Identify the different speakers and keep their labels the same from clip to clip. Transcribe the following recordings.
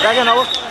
Speaker 1: দেখেন অবস্থা।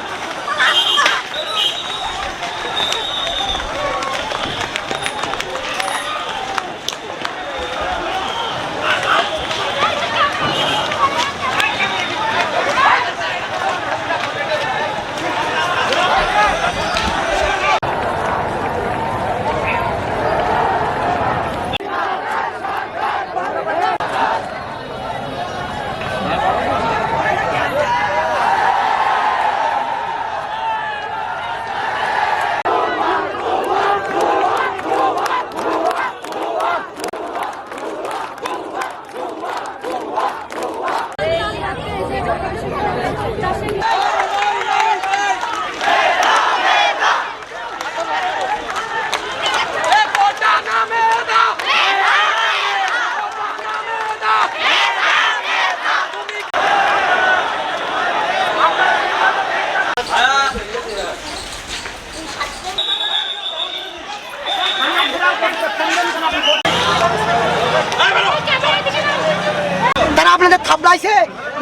Speaker 2: তারা আপনাদের থাবলাইছে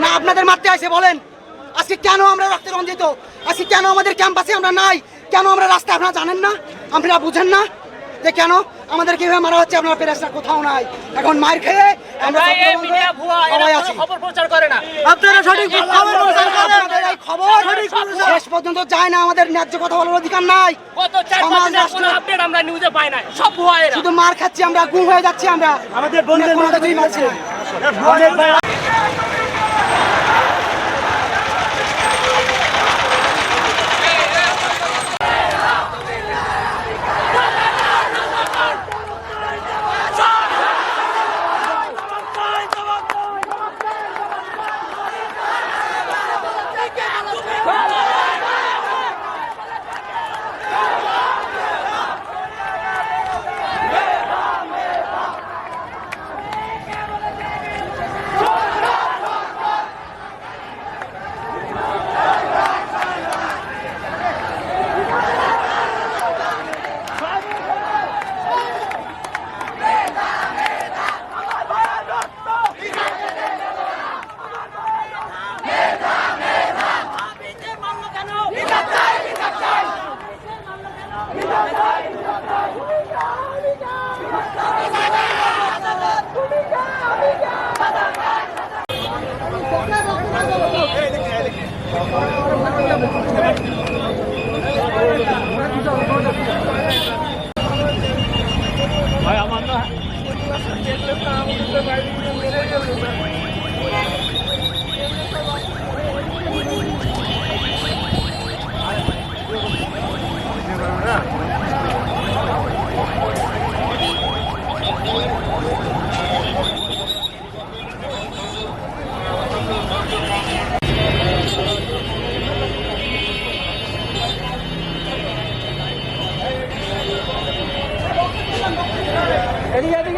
Speaker 2: না আপনাদের মারতে আসে বলেন? আজকে কেন আমরা রক্তে রঞ্জিত? আজকে কেন আমাদের ক্যাম্পাসে আমরা নাই? কেন আমরা রাস্তায় আপনারা জানেন না? আপনারা বুঝেন না যে কেন আমাদের কিভাবে মারা হচ্ছে? আপনারা প্রেসটা কোথাও নাই। এখন মার খেয়ে আপনারা সঠিক খবর শেষ পর্যন্ত যায় না। আমাদের ন্যায্য কথা বলার অধিকার নাই। শুধু মার খাচ্ছি আমরা, গুম হয়ে যাচ্ছি আমরা। আমাদের বন্ধুদের মারছি।
Speaker 1: ভাই আমার না এদিকে